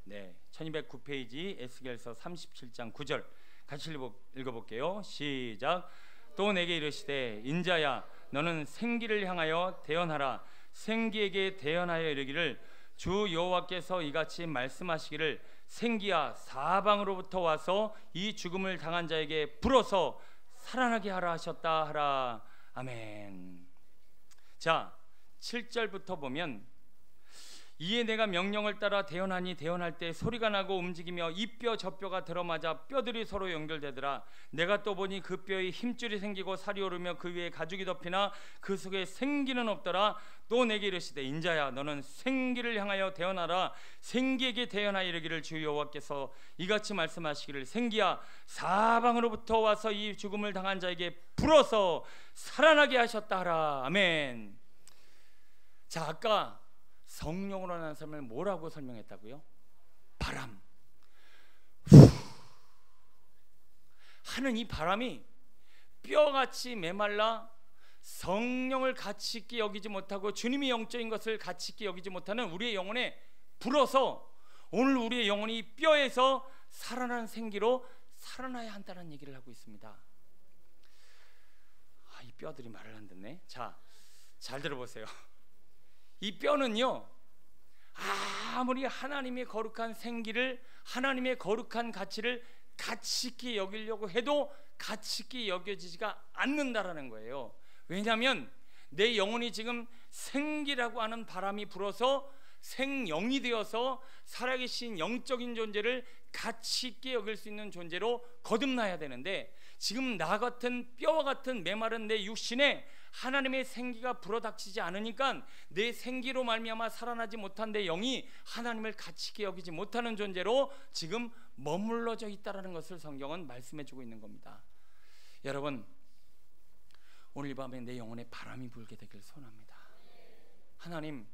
네, 1209페이지 에스겔서 37장 9절 같이 읽어볼게요. 시작. 또 내게 이르시되 인자야, 너는 생기를 향하여 대언하라. 생기에게 대언하여 이르기를, 주 여호와께서 이같이 말씀하시기를, 생기야, 사방으로부터 와서 이 죽음을 당한 자에게 불어서 살아나게 하라 하셨다 하라. 아멘. 자, 7절부터 보면 이에 내가 명령을 따라 대언하니 대언할 때 소리가 나고 움직이며 이 뼈 저 뼈가 들어맞아 뼈들이 서로 연결되더라. 내가 또 보니 그 뼈에 힘줄이 생기고 살이 오르며 그 위에 가죽이 덮이나 그 속에 생기는 없더라. 또 내게 이르시되 인자야 너는 생기를 향하여 대언하라. 생기에게 대언하여 이르기를 주 여호와께서 이같이 말씀하시기를 생기야 사방으로부터 와서 이 죽음을 당한 자에게 불어서 살아나게 하셨다 하라. 아멘. 자, 아까 성령으로 나는 삶을 뭐라고 설명했다고요? 바람. 하는 이 바람이 뼈같이 메말라 성령을 가치 있게 여기지 못하고 주님이 영적인 것을 가치 있게 여기지 못하는 우리의 영혼에 불어서 오늘 우리의 영혼이 뼈에서 살아난 생기로 살아나야 한다는 얘기를 하고 있습니다. 이 뼈들이 말을 안 듣네. 자, 잘 들어보세요. 이 뼈는요, 아무리 하나님의 거룩한 생기를, 하나님의 거룩한 가치를 가치 있게 여기려고 해도 가치 있게 여겨지지가 않는다라는 거예요. 왜냐하면 내 영혼이 지금 생기라고 하는 바람이 불어서 생영이 되어서 살아계신 영적인 존재를 가치 있게 여길 수 있는 존재로 거듭나야 되는데, 지금 나 같은 뼈와 같은 메마른 내 육신에 하나님의 생기가 불어닥치지 않으니까 내 생기로 말미암아 살아나지 못한 내 영이 하나님을 가치 있게 여기지 못하는 존재로 지금 머물러져 있다라는 것을 성경은 말씀해주고 있는 겁니다. 여러분, 오늘 밤에 내 영혼에 바람이 불게 되길 소원합니다. 하나님,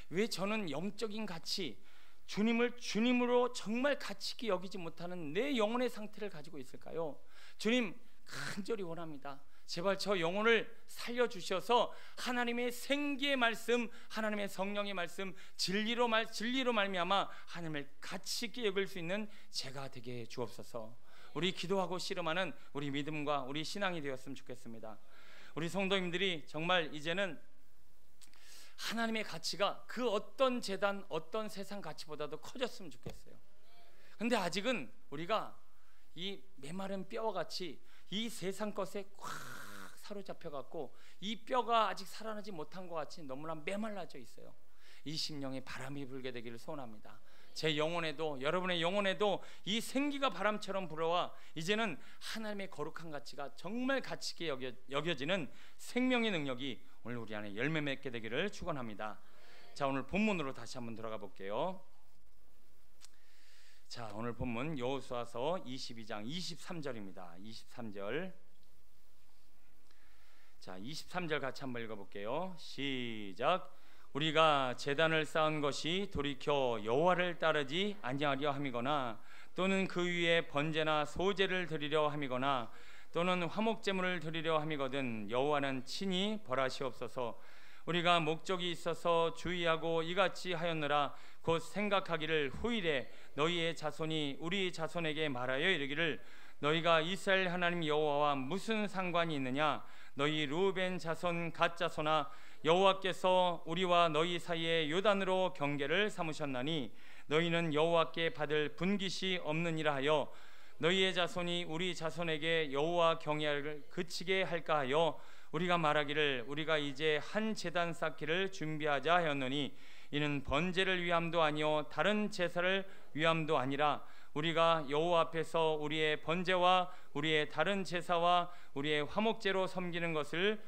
왜 저는 영적인 가치, 주님을 주님으로 정말 가치 있게 여기지 못하는 내 영혼의 상태를 가지고 있을까요? 주님, 간절히 원합니다. 제발 저 영혼을 살려주셔서 하나님의 생기의 말씀, 하나님의 성령의 말씀, 진리로 말미암아 하나님을 가치 있게 여길 수 있는 제가 되게 주옵소서. 우리 기도하고 씨름하는 우리 믿음과 우리 신앙이 되었으면 좋겠습니다. 우리 성도님들이 정말 이제는 하나님의 가치가 그 어떤 재단, 어떤 세상 가치보다도 커졌으면 좋겠어요. 근데 아직은 우리가 이 메마른 뼈와 같이 이 세상 것에 꽉 사로잡혀 갖고 이 뼈가 아직 살아나지 못한 것 같이 너무나 메말라져 있어요. 이 심령에 바람이 불게 되기를 소원합니다. 제 영혼에도, 여러분의 영혼에도 이 생기가 바람처럼 불어와 이제는 하나님의 거룩한 가치가 정말 가치 있게 여겨지는 생명의 능력이 오늘 우리 안에 열매 맺게 되기를 축원합니다. 자, 오늘 본문으로 다시 한번 들어가 볼게요. 자, 오늘 본문 여호수아서 22장 23절입니다. 23절. 자, 23절 같이 한번 읽어볼게요. 시작. 우리가 제단을 쌓은 것이 돌이켜 여호와를 따르지 아니하려 함이거나 또는 그 위에 번제나 소제를 드리려 함이거나 또는 화목제물을 드리려 함이거든 여호와는 친히 벌하시옵소서. 우리가 목적이 있어서 주의하고 이같이 하였느라 곧 생각하기를 후일에 너희의 자손이 우리 자손에게 말하여 이르기를 너희가 이스라엘 하나님 여호와와 무슨 상관이 있느냐. 너희 루벤 자손 갓 자손아, 여호와께서 우리와 너희 사이에 요단으로 경계를 삼으셨나니 너희는 여호와께 받을 분깃이 없느니라 하여 너희의 자손이 우리 자손에게 여호와 경외를 그치게 할까 하여 우리가 말하기를 우리가 이제 한 제단 쌓기를 준비하자 하였노니 이는 번제를 위함도 아니요 다른 제사를 위함도 아니라 우리가 여호와 앞에서 우리의 번제와 우리의 다른 제사와 우리의 화목제로 섬기는 것을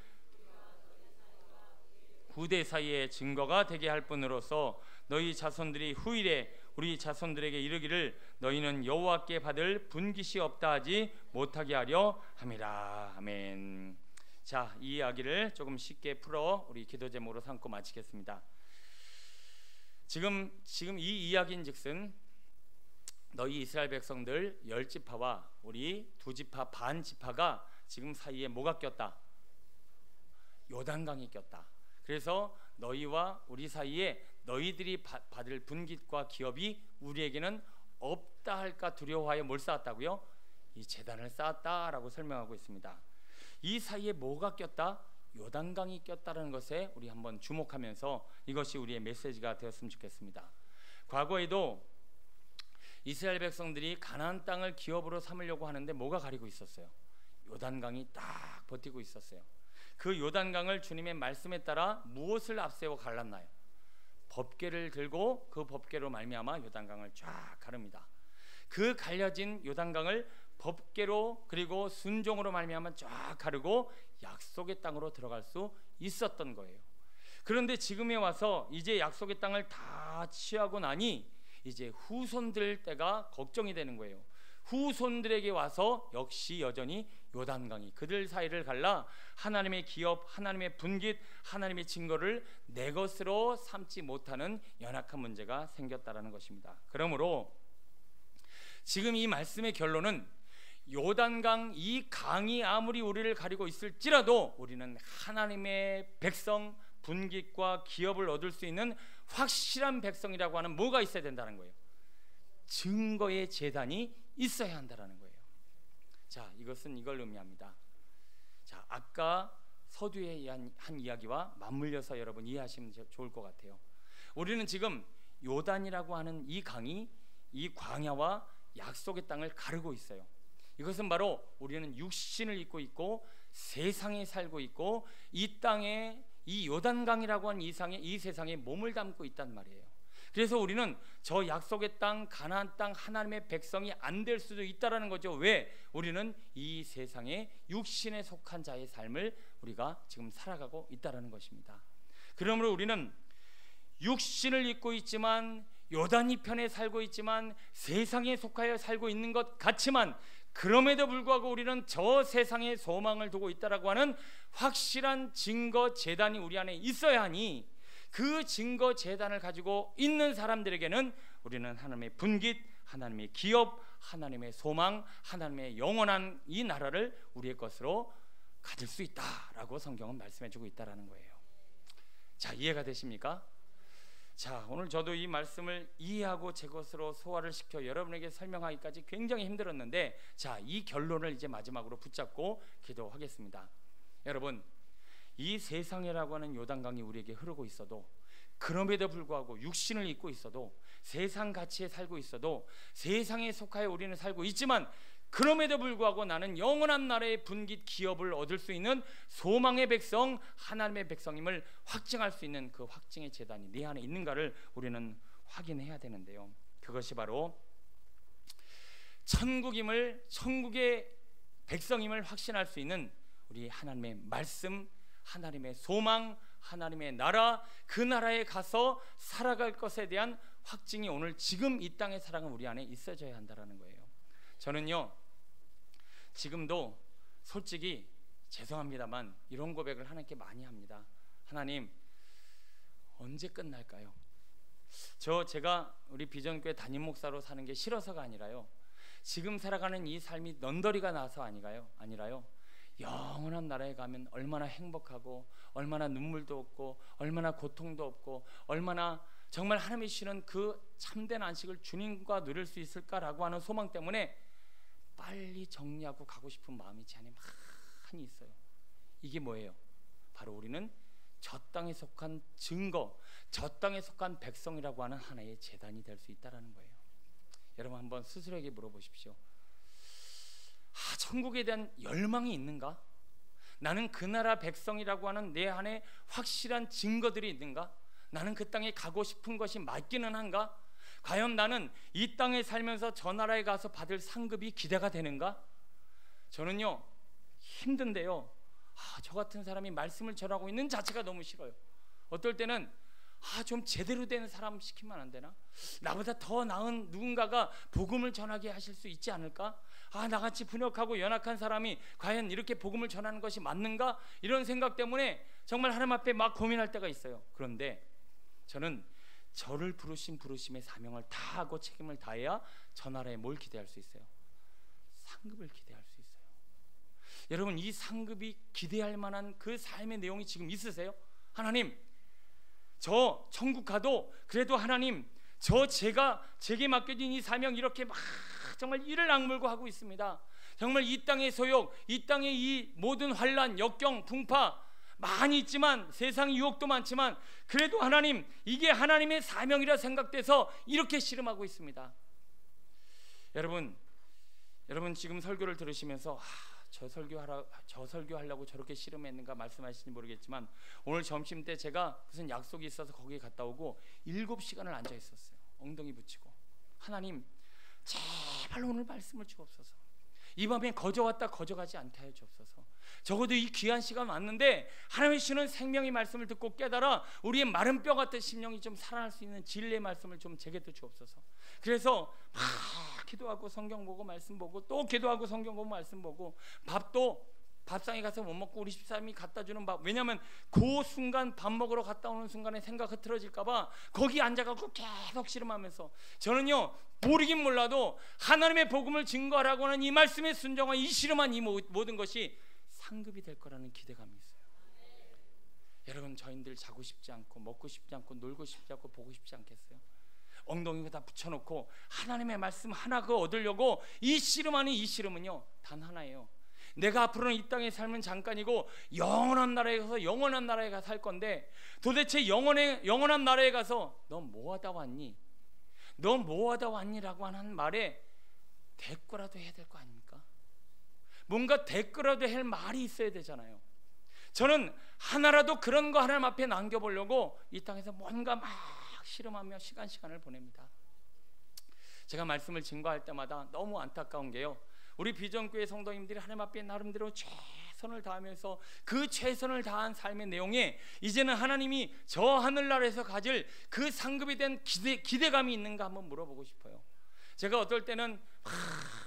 후대 사이에 증거가 되게 할 뿐으로서 너희 자손들이 후일에 우리 자손들에게 이르기를 너희는 여호와께 받을 분깃이 없다 하지 못하게 하려 함이라. 아멘. 자, 이 이야기를 조금 쉽게 풀어 우리 기도 제목으로 삼고 마치겠습니다. 지금 이 이야기인즉슨 너희 이스라엘 백성들 10지파와 우리 2지파 반 지파가 지금 사이에 뭐가 꼈다? 요단강이 꼈다. 그래서 너희와 우리 사이에 너희들이 받을 분깃과 기업이 우리에게는 없다 할까 두려워하여 뭘 쌓았다고요? 이 제단을 쌓았다라고 설명하고 있습니다. 이 사이에 뭐가 꼈다? 요단강이 꼈다는 것에 우리 한번 주목하면서 이것이 우리의 메시지가 되었으면 좋겠습니다. 과거에도 이스라엘 백성들이 가나안 땅을 기업으로 삼으려고 하는데 뭐가 가리고 있었어요? 요단강이 딱 버티고 있었어요. 그 요단강을 주님의 말씀에 따라 무엇을 앞세워 갈랐나요? 법궤를 들고 그 법궤로 말미암아 요단강을 쫙 가릅니다. 그 갈려진 요단강을 법궤로 그리고 순종으로 말미암아 쫙 가르고 약속의 땅으로 들어갈 수 있었던 거예요. 그런데 지금에 와서 이제 약속의 땅을 다 취하고 나니 이제 후손들 때가 걱정이 되는 거예요. 후손들에게 와서 역시 여전히 요단강이 그들 사이를 갈라 하나님의 기업, 하나님의 분깃, 하나님의 증거를 내 것으로 삼지 못하는 연약한 문제가 생겼다라는 것입니다. 그러므로 지금 이 말씀의 결론은 요단강 이 강이 아무리 우리를 가리고 있을지라도 우리는 하나님의 백성, 분깃과 기업을 얻을 수 있는 확실한 백성이라고 하는 뭐가 있어야 된다는 거예요. 증거의 제단이 있어야 한다는 거예요. 자, 이것은 이걸 의미합니다. 자, 아까 서두에 한 이야기와 맞물려서 여러분 이해하시면 좋을 것 같아요. 우리는 지금 요단이라고 하는 이 강이 이 광야와 약속의 땅을 가르고 있어요. 이것은 바로 우리는 육신을 입고 있고 세상에 살고 있고 이 땅에 이 요단강이라고 하는 이 세상에 몸을 담고 있단 말이에요. 그래서 우리는 저 약속의 땅, 가나안 땅 하나님의 백성이 안 될 수도 있다라는 거죠. 왜? 우리는 이 세상에 육신에 속한 자의 삶을 우리가 지금 살아가고 있다라는 것입니다. 그러므로 우리는 육신을 입고 있지만 요단이 편에 살고 있지만 세상에 속하여 살고 있는 것 같지만 그럼에도 불구하고 우리는 저 세상에 소망을 두고 있다라고 하는 확실한 증거 제단이 우리 안에 있어야 하니 그 증거 제단을 가지고 있는 사람들에게는 우리는 하나님의 분깃, 하나님의 기업, 하나님의 소망, 하나님의 영원한 이 나라를 우리의 것으로 가질 수 있다라고 성경은 말씀해주고 있다라는 거예요. 자, 이해가 되십니까? 자, 오늘 저도 이 말씀을 이해하고 제 것으로 소화를 시켜 여러분에게 설명하기까지 굉장히 힘들었는데, 자, 이 결론을 이제 마지막으로 붙잡고 기도하겠습니다. 여러분, 이 세상이라고 하는 요단강이 우리에게 흐르고 있어도, 그럼에도 불구하고 육신을 입고 있어도, 세상 가치에 살고 있어도, 세상에 속하여 우리는 살고 있지만 그럼에도 불구하고 나는 영원한 나라의 분깃 기업을 얻을 수 있는 소망의 백성, 하나님의 백성임을 확증할 수 있는 그 확증의 제단이 내 안에 있는가를 우리는 확인해야 되는데요, 그것이 바로 천국의 백성임을 확신할 수 있는 우리 하나님의 말씀, 하나님의 소망, 하나님의 나라, 그 나라에 가서 살아갈 것에 대한 확증이 오늘 지금 이 땅의 살아가는 우리 안에 있어져야 한다는 거예요. 저는요, 지금도 솔직히 죄송합니다만 이런 고백을 하나님께 많이 합니다. 하나님, 언제 끝날까요? 제가 우리 비전교회 담임 목사로 사는 게 싫어서가 아니라요, 지금 살아가는 이 삶이 넌더리가 나서 아니라요, 영원한 나라에 가면 얼마나 행복하고 얼마나 눈물도 없고 얼마나 고통도 없고 얼마나 정말 하나님이 주시는 그 참된 안식을 주님과 누릴 수 있을까라고 하는 소망 때문에 빨리 정리하고 가고 싶은 마음이 제 안에 많이 있어요. 이게 뭐예요? 바로 우리는 저 땅에 속한 증거, 저 땅에 속한 백성이라고 하는 하나의 제단이 될 수 있다는 거예요. 여러분, 한번 스스로에게 물어보십시오. 천국에 대한 열망이 있는가? 나는 그 나라 백성이라고 하는 내 안에 확실한 증거들이 있는가? 나는 그 땅에 가고 싶은 것이 맞기는 한가? 과연 나는 이 땅에 살면서 저 나라에 가서 받을 상급이 기대가 되는가? 저는요, 힘든데요, 저 같은 사람이 말씀을 전하고 있는 자체가 너무 싫어요. 어떨 때는 좀 제대로 된 사람 시키면 안 되나? 나보다 더 나은 누군가가 복음을 전하게 하실 수 있지 않을까? 나같이 분역하고 연약한 사람이 과연 이렇게 복음을 전하는 것이 맞는가? 이런 생각 때문에 정말 하나님 앞에 막 고민할 때가 있어요. 그런데 저는 저를 부르신 부르심의 사명을 다하고 책임을 다해야 저 나라에 뭘 기대할 수 있어요? 상급을 기대할 수 있어요. 여러분, 이 상급이 기대할 만한 그 삶의 내용이 지금 있으세요? 하나님, 저 천국 가도 그래도 하나님, 제게 맡겨진 이 사명 이렇게 막 정말 이를 악물고 하고 있습니다. 정말 이 땅의 소욕, 이 땅의 이 모든 환란, 역경, 풍파 많이 있지만, 세상 유혹도 많지만 그래도 하나님, 이게 하나님의 사명이라 생각돼서 이렇게 씨름하고 있습니다. 여러분 지금 설교를 들으시면서 저 설교하려고 저렇게 씨름했는가 말씀하시는지 모르겠지만 오늘 점심 때 제가 무슨 약속이 있어서 거기에 갔다 오고 7시간을 앉아 있었어요. 엉덩이 붙이고, 하나님 제발 오늘 말씀을 주옵소서. 이 밤에 거저왔다 거저가지 않게 하여 주옵소서. 적어도 이 귀한 시간 왔는데 하나님의 주시는 생명의 말씀을 듣고 깨달아 우리의 마른 뼈 같은 심령이 좀 살아날 수 있는 진리의 말씀을 좀 제게도 주옵소서. 그래서 막 기도하고 성경 보고 말씀 보고 또 기도하고 성경 보고 말씀 보고, 밥도 밥상에 가서 못 먹고 우리 집사람이 갖다 주는 밥, 왜냐하면 그 순간 밥 먹으러 갔다 오는 순간에 생각 흐트러질까 봐 거기 앉아갖고 계속 씨름하면서, 저는요 모르긴 몰라도 하나님의 복음을 증거하라고 하는 이 말씀에 순종한 이 씨름한 이 모든 것이 상급이 될 거라는 기대감이 있어요. 여러분, 저희들 자고 싶지 않고 먹고 싶지 않고 놀고 싶지 않고 보고 싶지 않겠어요? 엉덩이에 다 붙여놓고 하나님의 말씀 하나 그거 얻으려고 이 씨름하는 이 씨름은요 단 하나예요. 내가 앞으로는 이 땅의 삶은 잠깐이고 영원한 나라에 가서 영원한 나라에 가서 살 건데, 도대체 영원한 나라에 가서 너 뭐하다 왔니? 너 뭐하다 왔니라고 하는 말에 대꾸라도 해야 될 거 아닙니까? 뭔가 대꾸라도 할 말이 있어야 되잖아요. 저는 하나라도 그런 거 하나님 앞에 남겨보려고 이 땅에서 뭔가 막 씨름하며 시간을 보냅니다. 제가 말씀을 증거할 때마다 너무 안타까운 게요, 우리 비전교회 성도님들이 하나님 앞에 나름대로 최선을 다하면서 그 최선을 다한 삶의 내용에 이제는 하나님이 저 하늘나라에서 가질 그 상급에 대한 기대감이 있는가 한번 물어보고 싶어요. 제가 어떨 때는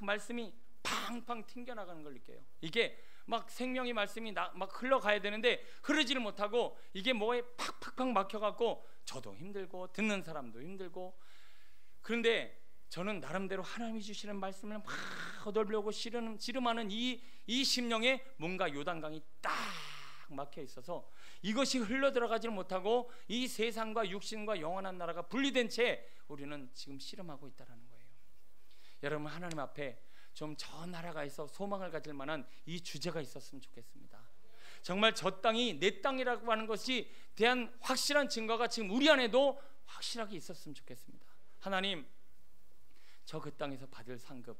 말씀이 팡팡 튕겨나가는 걸 느껴요. 이게 막 생명의 말씀이 막 흘러가야 되는데 흐르지를 못하고 이게 뭐에 팍팍팍 막혀갖고 저도 힘들고 듣는 사람도 힘들고, 그런데 저는 나름대로 하나님이 주시는 말씀을 막 얻으려고 씨름하는 이 심령에 뭔가 요단강이 딱 막혀 있어서 이것이 흘러들어가지를 못하고 이 세상과 육신과 영원한 나라가 분리된 채 우리는 지금 씨름하고 있다는 거예요. 여러분, 하나님 앞에 좀 저 나라가에서 소망을 가질 만한 이 주제가 있었으면 좋겠습니다. 정말 저 땅이 내 땅이라고 하는 것이 대한 확실한 증거가 지금 우리 안에도 확실하게 있었으면 좋겠습니다. 하나님, 저 그 땅에서 받을 상급,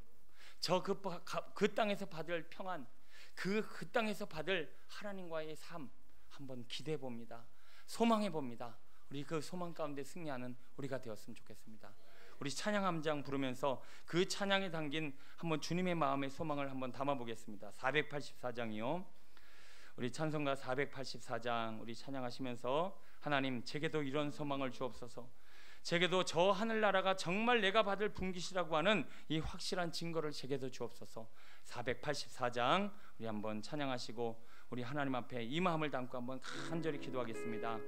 저 그 땅에서 받을 평안, 그 땅에서 받을 하나님과의 삶 한번 기대해 봅니다. 소망해 봅니다. 우리 그 소망 가운데 승리하는 우리가 되었으면 좋겠습니다. 우리 찬양 함장 부르면서 그 찬양에 담긴 한번 주님의 마음의 소망을 한번 담아 보겠습니다. 484장이요. 우리 찬송가 484장 우리 찬양하시면서, 하나님 제게도 이런 소망을 주옵소서. 제게도 저 하늘나라가 정말 내가 받을 분깃이라고 하는 이 확실한 증거를 제게도 주옵소서. 484장 우리 한번 찬양하시고 우리 하나님 앞에 이 마음을 담고 한번 간절히 기도하겠습니다.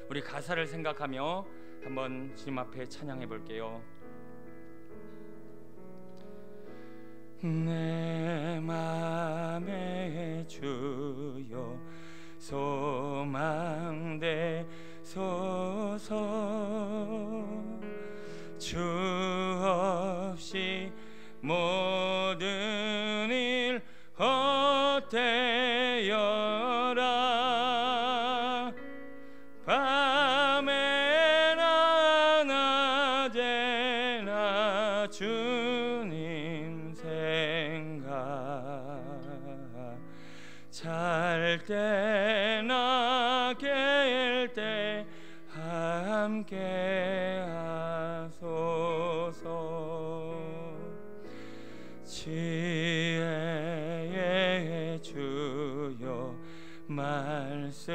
우리 가사를 생각하며 한번 주님 앞에 찬양해 볼게요. 내 맘에 주여 소망되소서. 주 없이 모든 일 헛되어라. 밤에나 낮에나 주님 생각, 잘 때나 깰 때 함께 하소서. 지혜의 주여 말씀으로서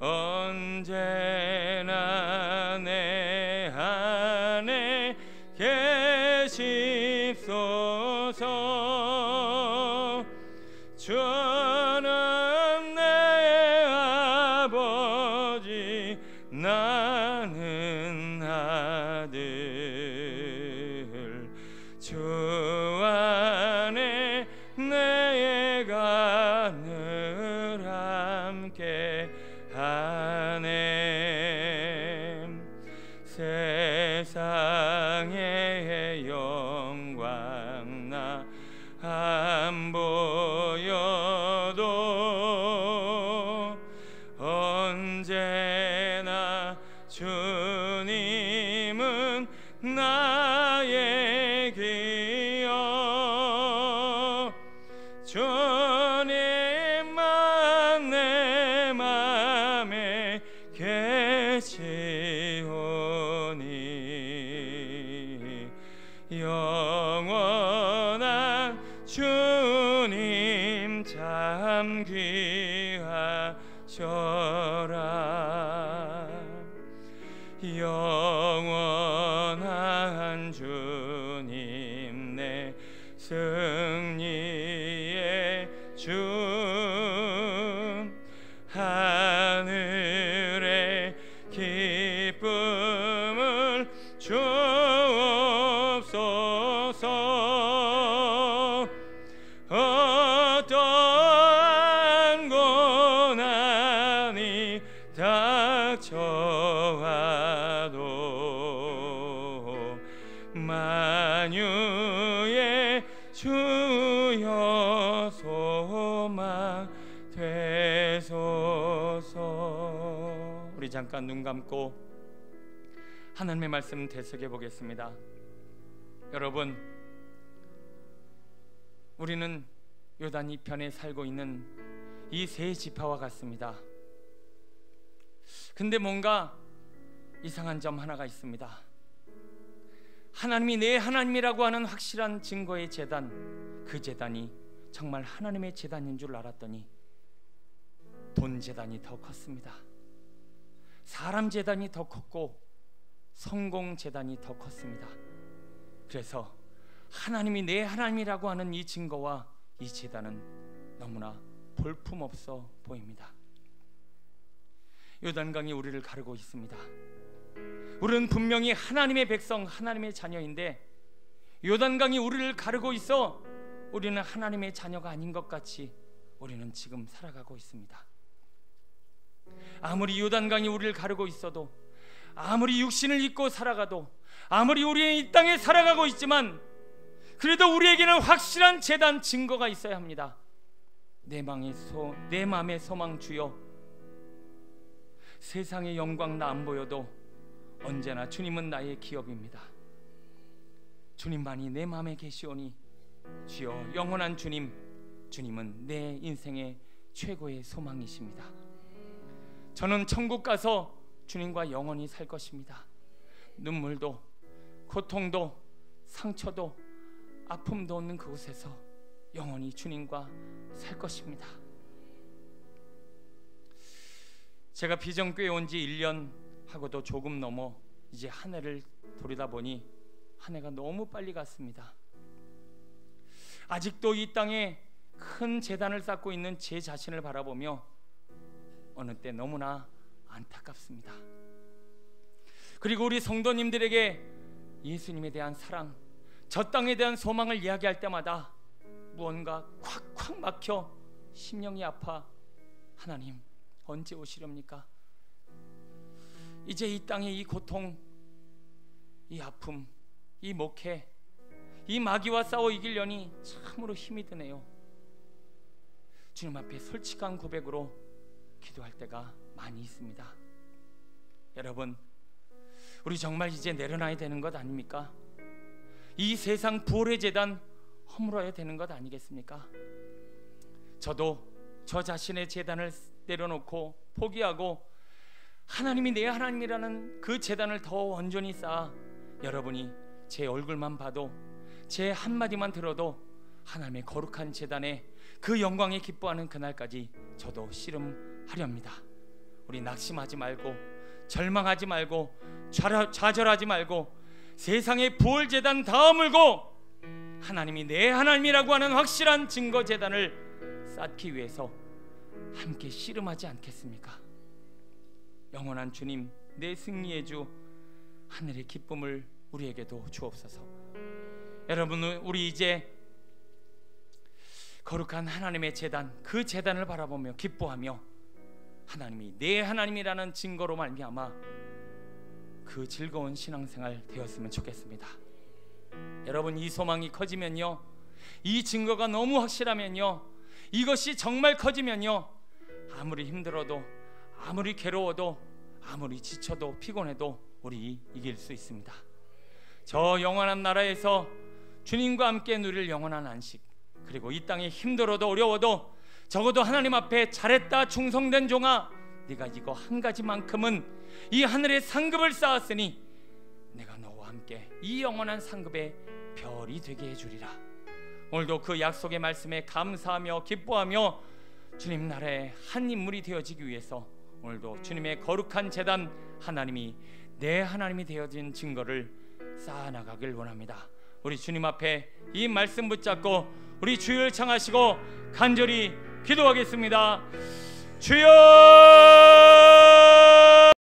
언제나 내 안에 계십소서. 주는 내 아버지 나는 아들, 주 안에 내가 늘 함께 하네. 세상의 영광 나 안 보여도 언제나 주님은 나 계시오니 영원한 주님 참 귀하셔라. 영원한 주님 내 승리의 주 하늘의 기쁨을 주옵소서. 어떠한 고난이 닥쳐와도 만유의 주여 소망 되소서. 우리 잠깐 눈 감고 하나님의 말씀 되새겨 보겠습니다. 여러분, 우리는 요단 이편에 살고 있는 이 세 지파와 같습니다. 근데 뭔가 이상한 점 하나가 있습니다. 하나님이 내 하나님이라고 하는 확실한 증거의 제단, 그 제단이 정말 하나님의 제단인 줄 알았더니 돈 제단이 더 컸습니다. 사람 제단이 더 컸고 성공 제단이 더 컸습니다. 그래서 하나님이 내 하나님이라고 하는 이 증거와 이 제단은 너무나 볼품없어 보입니다. 요단강이 우리를 가르고 있습니다. 우리는 분명히 하나님의 백성, 하나님의 자녀인데 요단강이 우리를 가르고 있어 우리는 하나님의 자녀가 아닌 것 같이 우리는 지금 살아가고 있습니다. 아무리 요단강이 우리를 가르고 있어도, 아무리 육신을 입고 살아가도, 아무리 우리 이 땅에 살아가고 있지만 그래도 우리에게는 확실한 제단, 증거가 있어야 합니다. 내 마음의 소망 주여, 세상의 영광 나 안 보여도 언제나 주님은 나의 기업입니다. 주님만이 내 마음에 계시오니 주여, 영원한 주님, 주님은 내 인생의 최고의 소망이십니다. 저는 천국 가서 주님과 영원히 살 것입니다. 눈물도 고통도 상처도 아픔도 없는 그곳에서 영원히 주님과 살 것입니다. 제가 비전교회 온 지 1년 하고도 조금 넘어 이제 한 해를 돌이다 보니 한 해가 너무 빨리 갔습니다. 아직도 이 땅에 큰 재단을 쌓고 있는 제 자신을 바라보며 어느 때 너무나 안타깝습니다. 그리고 우리 성도님들에게 예수님에 대한 사랑, 저 땅에 대한 소망을 이야기할 때마다 무언가 콱콱 막혀 심령이 아파, 하나님 언제 오시렵니까? 이제 이 땅의 이 고통, 이 아픔, 이 목회, 이 마귀와 싸워 이기려니 참으로 힘이 드네요. 주님 앞에 솔직한 고백으로 기도할 때가 많이 있습니다. 여러분, 우리 정말 이제 내려놔야 되는 것 아닙니까? 이 세상 부활의 제단 허물어야 되는 것 아니겠습니까? 저도 저 자신의 제단을 내려놓고 포기하고 하나님이 내 하나님이라는 그 제단을 더 온전히 쌓아 여러분이 제 얼굴만 봐도, 제 한마디만 들어도 하나님의 거룩한 제단에 그 영광에 기뻐하는 그날까지 저도 씨름하렵니다. 우리 낙심하지 말고, 절망하지 말고, 좌절하지 말고, 세상의 부활 제단 다 허물고 하나님이 내 하나님이라고 하는 확실한 증거 제단을 쌓기 위해서 함께 씨름하지 않겠습니까? 영원한 주님, 내 승리의 주, 하늘의 기쁨을 우리에게도 주옵소서. 여러분, 우리 이제 거룩한 하나님의 제단, 그 제단을 바라보며 기뻐하며 하나님이 내 하나님이라는 증거로 말미암아 그 즐거운 신앙생활 되었으면 좋겠습니다. 여러분, 이 소망이 커지면요, 이 증거가 너무 확실하면요, 이것이 정말 커지면요, 아무리 힘들어도, 아무리 괴로워도, 아무리 지쳐도 피곤해도 우리 이길 수 있습니다. 저 영원한 나라에서 주님과 함께 누릴 영원한 안식, 그리고 이 땅에 힘들어도 어려워도 적어도 하나님 앞에 잘했다 충성된 종아 네가 이거 한 가지만큼은 이 하늘의 상급을 쌓았으니 내가 너와 함께 이 영원한 상급의 별이 되게 해주리라. 오늘도 그 약속의 말씀에 감사하며 기뻐하며 주님 나라의 한 인물이 되어지기 위해서 오늘도 주님의 거룩한 제단 하나님이 내 하나님이 되어진 증거를 쌓아나가길 원합니다. 우리 주님 앞에 이 말씀 붙잡고 우리 주를 청하시고 간절히 기도하겠습니다. 주여